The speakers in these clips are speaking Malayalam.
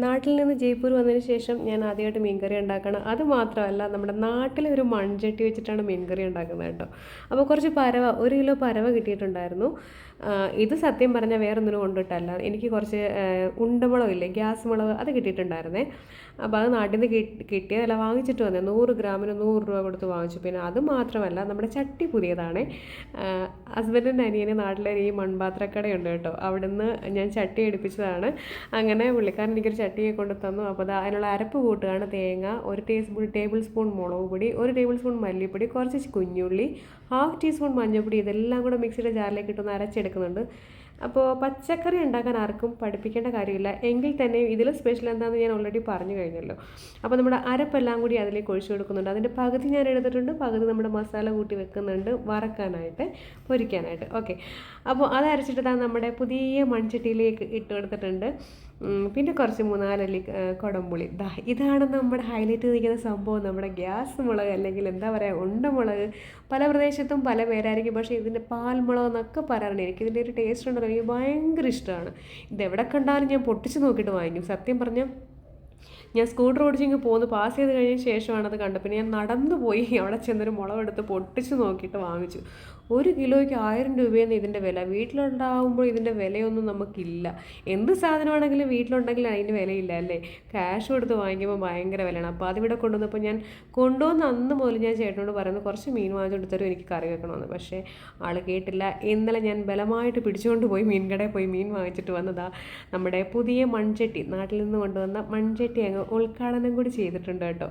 നാട്ടിൽ നിന്ന് ജയ്പൂർ വന്നതിന് ശേഷം ഞാൻ ആദ്യമായിട്ട് മീൻകറി ഉണ്ടാക്കണം. അത് മാത്രമല്ല നമ്മുടെ നാട്ടിലെ ഒരു മൺചട്ടി വെച്ചിട്ടാണ് മീൻകറി ഉണ്ടാക്കുന്നത് കേട്ടോ. അപ്പോൾ കുറച്ച് പരവ 1 കിലോ പരവ കിട്ടിയിട്ടുണ്ടായിരുന്നു. ഇത് സത്യം പറഞ്ഞാൽ വേറൊന്നിനും കൊണ്ടിട്ടല്ല, എനിക്ക് കുറച്ച് ഉണ്ടമുളകില്ലേ, ഗ്യാസ് മുളക്, അത് കിട്ടിയിട്ടുണ്ടായിരുന്നേ. അപ്പോൾ അത് നാട്ടിൽ നിന്ന് കിട്ടിയതല്ല, വാങ്ങിച്ചിട്ട് വന്നേ. 100 ഗ്രാമിന് 100 രൂപ കൊടുത്ത് വാങ്ങിച്ചു. പിന്നെ അത് മാത്രമല്ല നമ്മുടെ ചട്ടി പുതിയതാണേ. ഹസ്ബൻഡിൻ്റെ അനിയന് നാട്ടിലെ ഈ മൺപാത്രക്കടയുണ്ട് കേട്ടോ, അവിടുന്ന് ഞാൻ ചട്ടി എടുപ്പിച്ചതാണ്. അങ്ങനെ പുള്ളിക്കാരൻ എനിക്കൊരു ചട്ടിയെ കൊണ്ട് തന്നു. അപ്പോൾ അത് അതിനുള്ള അരപ്പ് കൂട്ടുകയാണ്: തേങ്ങ, 1 ടേബിൾ സ്പൂൺ മുളക് പൊടി, 1 ടേബിൾ സ്പൂൺ മല്ലിപ്പൊടി, കുറച്ച് കുഞ്ഞുള്ളി, 1/2 ടീസ്പൂൺ മഞ്ഞൾപ്പൊടി. ഇതെല്ലാം കൂടെ മിക്സിയുടെ ജാറിലേക്ക് ഇട്ടൊന്ന് അരച്ചെടുക്കുന്നുണ്ട്. അപ്പോൾ പച്ചക്കറി ഉണ്ടാക്കാൻ ആർക്കും പഠിപ്പിക്കേണ്ട കാര്യമില്ല, എങ്കിൽ തന്നെ ഇതിൽ സ്പെഷ്യൽ എന്താണെന്ന് ഞാൻ ഓൾറെഡി പറഞ്ഞു കഴിഞ്ഞല്ലോ. അപ്പോൾ നമ്മുടെ അരപ്പെല്ലാം കൂടി അതിലേക്ക് ഒഴിച്ചു കൊടുക്കുന്നുണ്ട്. അതിൻ്റെ പകുതി ഞാൻ എടുത്തിട്ടുണ്ട്, പകുതി നമ്മുടെ മസാല കൂട്ടി വെക്കുന്നുണ്ട് വറക്കാനായിട്ട്, പൊരിക്കാനായിട്ട്. ഓക്കെ, അപ്പോൾ അത് അരച്ചിട്ട് നമ്മുടെ പുതിയ മൺചട്ടിയിലേക്ക് ഇട്ട് കൊടുത്തിട്ടുണ്ട്. പിന്നെ കുറച്ച് 3-4 അല്ലി കുടംപുളി. ഇതാണ് നമ്മുടെ ഹൈലൈറ്റ് നിൽക്കുന്ന സംഭവം, നമ്മുടെ ഗ്യാസ് മുളക്, അല്ലെങ്കിൽ എന്താ പറയുക, ഉണ്ടമുളക്. പല പ്രദേശത്തും പല പേരായിരിക്കും, പക്ഷേ ഇതിൻ്റെ പാൽമുളക് എന്നൊക്കെ പറയാറുണ്ട്. എനിക്കിതിൻ്റെ ഒരു ടേസ്റ്റ് ഉണ്ടല്ലോ, എനിക്ക് ഭയങ്കര ഇഷ്ടമാണ്. ഇതെവിടെ കണ്ടാലും ഞാൻ പൊട്ടിച്ച് നോക്കിയിട്ട് വാങ്ങിക്കും. സത്യം പറഞ്ഞാൽ ഞാൻ സ്കൂട്ടർ ഓടിച്ചിങ്ങ് പോന്ന് പാസ് ചെയ്ത് കഴിഞ്ഞ ശേഷമാണ് അത് കണ്ടത്. പിന്നെ ഞാൻ നടന്നു പോയി അവിടെ ചെന്നൊരു മുളകെടുത്ത് പൊട്ടിച്ച് നോക്കിയിട്ട് വാങ്ങിച്ചു. 1 കിലോയ്ക്ക് 1000 രൂപയെന്ന് ഇതിൻ്റെ വില. വീട്ടിലുണ്ടാകുമ്പോൾ ഇതിൻ്റെ വിലയൊന്നും നമുക്കില്ല. എന്ത് സാധനമാണെങ്കിലും വീട്ടിലുണ്ടെങ്കിൽ അതിൻ്റെ വിലയില്ല അല്ലേ. ക്യാഷ് കൊടുത്ത് വാങ്ങിക്കുമ്പോൾ ഭയങ്കര വിലയാണ്. അപ്പോൾ അതിവിടെ കൊണ്ടുവന്നപ്പോൾ ഞാൻ കൊണ്ടുവന്ന അന്ന് മുതൽ ഞാൻ ചേട്ടനോട് പറയുന്നത് കുറച്ച് മീൻ വാങ്ങിച്ചുകൊണ്ട് തരും, എനിക്ക് കറി വെക്കണമെന്ന്. പക്ഷേ ആൾ കേട്ടില്ല. ഇന്നലെ ഞാൻ ബലമായിട്ട് പിടിച്ചുകൊണ്ട് പോയി മീൻകടയിൽ പോയി മീൻ വാങ്ങിച്ചിട്ട് വന്നതാ നമ്മുടെ പുതിയ മൺചട്ടി, നാട്ടിൽ നിന്ന് കൊണ്ടുവന്ന മൺചട്ടി അങ്ങ് ഉദ്ഘാടനം കൂടി ചെയ്തിട്ടുണ്ട് കേട്ടോ.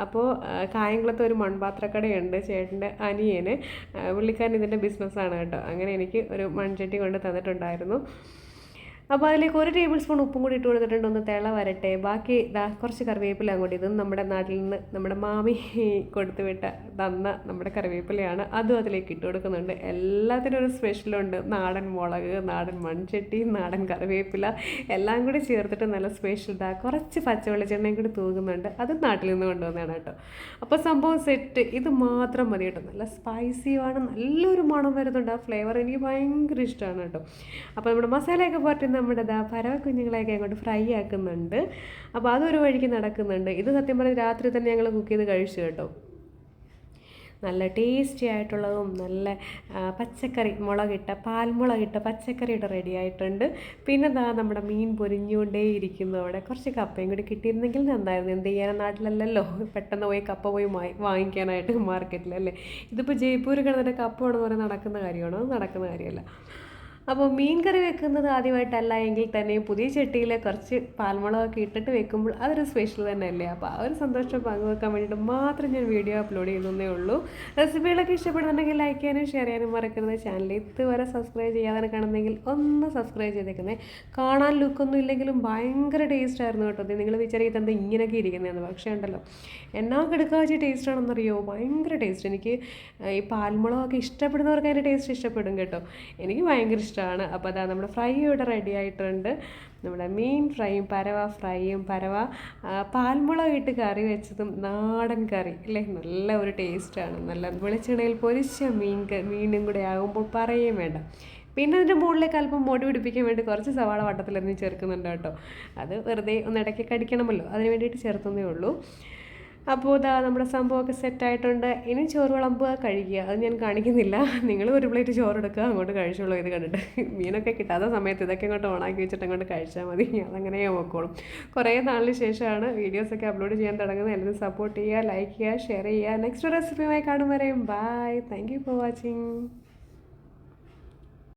അപ്പോൾ കായംകുളത്ത് ഒരു മൺപാത്രക്കടയുണ്ട് ചേട്ടൻ്റെ അനിയന്, പുള്ളിക്കാരൻ ഇതിൻ്റെ ബിസിനസ്സാണ് കേട്ടോ. അങ്ങനെ എനിക്ക് ഒരു മൺചട്ടി കൊണ്ട് തന്നിട്ടുണ്ടായിരുന്നു. അപ്പോൾ അതിലേക്ക് 1 ടേബിൾ സ്പൂൺ ഉപ്പും കൂടി ഇട്ട് കൊടുത്തിട്ടുണ്ട്. ഒന്ന് തിള വരട്ടെ. ബാക്കി കുറച്ച് കറിവേപ്പില അങ്ങോട്ട്, ഇതും നമ്മുടെ നാട്ടിൽ നിന്ന് നമ്മുടെ മാമി കൊടുത്തു വിട്ട തന്ന നമ്മുടെ കറിവേപ്പിലയാണ്, അതും അതിലേക്ക് ഇട്ട് കൊടുക്കുന്നുണ്ട്. എല്ലാത്തിനും ഒരു സ്പെഷ്യലുണ്ട്: നാടൻ മുളക്, നാടൻ മൺചട്ടി, നാടൻ കറിവേപ്പില, എല്ലാം കൂടി ചേർത്തിട്ട് നല്ല സ്പെഷ്യൽ. കുറച്ച് പച്ച വെളിച്ചെണ്ണയും കൂടി തൂകുന്നുണ്ട്, അതും നാട്ടിൽ നിന്ന് കൊണ്ടുവന്നതാണ് കേട്ടോ. അപ്പോൾ സംഭവം സെറ്റ്. ഇത് മാത്രം മതി കേട്ടോ. നല്ല സ്പൈസിയുമാണ്, നല്ലൊരു മണം വരുന്നുണ്ട്. ആ ഫ്ലേവർ എനിക്ക് ഭയങ്കര ഇഷ്ടമാണ് കേട്ടോ. അപ്പോൾ നമ്മുടെ മസാലയൊക്കെ പറ്റുന്ന നമ്മുടെ പരവ കുഞ്ഞുങ്ങളെയൊക്കെ അങ്ങോട്ട് ഫ്രൈ ആക്കുന്നുണ്ട്. അപ്പോൾ അതൊരു വഴിക്ക് നടക്കുന്നുണ്ട്. ഇത് സത്യം പറഞ്ഞാൽ രാത്രി തന്നെ ഞങ്ങൾ കുക്ക് ചെയ്ത് കഴിച്ചു കേട്ടോ. നല്ല ടേസ്റ്റി ആയിട്ടുള്ളതും നല്ല പച്ചക്കറി മുളകിട്ട, പാൽമുളകിട്ട പച്ചക്കറിയുടെ റെഡി ആയിട്ടുണ്ട്. പിന്നെ നമ്മുടെ മീൻ പൊരിഞ്ഞുകൊണ്ടേ ഇരിക്കുന്നു. അവിടെ കുറച്ച് കപ്പയും കൂടി കിട്ടിയിരുന്നെങ്കിൽ നന്നായിരുന്നു. എന്ത് ചെയ്യാനും, നാട്ടിലല്ലല്ലോ, പെട്ടെന്ന് പോയി കപ്പ പോയി വാങ്ങിക്കാനായിട്ട് മാർക്കറ്റിലല്ലേ. ഇതിപ്പോൾ ജയ്പൂർ കിടന്നിട്ട് കപ്പ വേണമെന്ന് പറഞ്ഞാൽ നടക്കുന്ന കാര്യമാണോ? നടക്കുന്ന കാര്യമല്ല. അപ്പോൾ മീൻ കറി വെക്കുന്നത് ആദ്യമായിട്ടല്ല എങ്കിൽ തന്നെ പുതിയ ചട്ടിയിൽ കുറച്ച് പാൽമുളകൊക്കെ ഇട്ടിട്ട് വെക്കുമ്പോൾ അതൊരു സ്പെഷ്യൽ തന്നെയല്ലേ. അപ്പോൾ ആ ഒരു സന്തോഷം പങ്കുവെക്കാൻ വേണ്ടിയിട്ട് മാത്രം ഞാൻ വീഡിയോ അപ്ലോഡ് ചെയ്യുന്നതേ ഉള്ളൂ. റെസിപ്പികളൊക്കെ ഇഷ്ടപ്പെടുന്നുണ്ടെങ്കിൽ ലൈക്ക് ചെയ്യാനും ഷെയർ ചെയ്യാനും മറക്കരുത്. ചാനൽ ഇതുവരെ സബ്സ്ക്രൈബ് ചെയ്യാതെ കാണുന്നെങ്കിൽ ഒന്ന് സബ്സ്ക്രൈബ് ചെയ്തേക്കുന്നത്. കാണാൻ ലുക്കൊന്നും ഇല്ലെങ്കിലും ഭയങ്കര ടേസ്റ്റ് ആയിരുന്നു കേട്ടോ. നിങ്ങൾ വിചാരിക്കുന്നത് ഇങ്ങനെയൊക്കെ ഇരിക്കുന്നതെന്ന്, പക്ഷേ ഉണ്ടല്ലോ എന്നാ കിടക്കാച്ച ടേസ്റ്റ് ആണെന്നറിയോ, ഭയങ്കര ടേസ്റ്റ്. എനിക്ക് ഈ പാൽമുളകൊക്കെ ഇഷ്ടപ്പെടുന്നവർക്ക് അതിൻ്റെ ടേസ്റ്റ് ഇഷ്ടപ്പെടും കേട്ടോ. എനിക്ക് ഭയങ്കര ഇഷ്ടമാണ്. അപ്പോൾ അതാ നമ്മുടെ ഫ്രൈ ഇവിടെ റെഡി ആയിട്ടുണ്ട്. നമ്മുടെ മീൻ ഫ്രൈയും പരവ ഫ്രൈയും പരവ പാൽമുളക് ഇട്ട് കറി വെച്ചതും നാടൻ കറി അല്ലേ, നല്ല ഒരു ടേസ്റ്റാണ്. നല്ല വെളിച്ചെണ്ണയിൽ പൊരിച്ച മീനും കൂടെ ആകുമ്പോൾ പറയുകയും വേണ്ട. പിന്നെ അതിൻ്റെ മുകളിലേക്ക് അല്പം മുടി പിടിപ്പിക്കാൻ വേണ്ടി കുറച്ച് സവാള വട്ടത്തിലറിഞ്ഞ് ചേർക്കുന്നുണ്ട് കേട്ടോ. അത് വെറുതെ ഒന്ന് ഇടയ്ക്ക് കടിക്കണമല്ലോ, അതിന് വേണ്ടിയിട്ട് ചേർത്തതേ ഉള്ളൂ. അപ്പോൾ നമ്മുടെ സംഭവമൊക്കെ സെറ്റായിട്ടുണ്ട്. ഇനി ചോറ് വിളമ്പുക, കഴിക്കുക, അത് ഞാൻ കാണിക്കുന്നില്ല. നിങ്ങൾ ഒരു പ്ലേറ്റ് ചോറ് എടുക്കുക, അങ്ങോട്ട് കഴിച്ചോളൂ. ഇത് കണ്ടിട്ട് മീനൊക്കെ കിട്ടാത്ത സമയത്ത് ഇതൊക്കെ അങ്ങോട്ട് ഓണാക്കി വെച്ചിട്ട് അങ്ങോട്ട് കഴിച്ചാൽ മതി. അതങ്ങനെ നോക്കോളും. കുറേ നാളിന് ശേഷമാണ് വീഡിയോസൊക്കെ അപ്ലോഡ് ചെയ്യാൻ തുടങ്ങുന്നത്. എല്ലാവരും സപ്പോർട്ട് ചെയ്യുക, ലൈക്ക് ചെയ്യുക, ഷെയർ ചെയ്യുക. നെക്സ്റ്റ് റെസിപ്പിയുമായി കാണും വരെയും bye. Thank you for watching.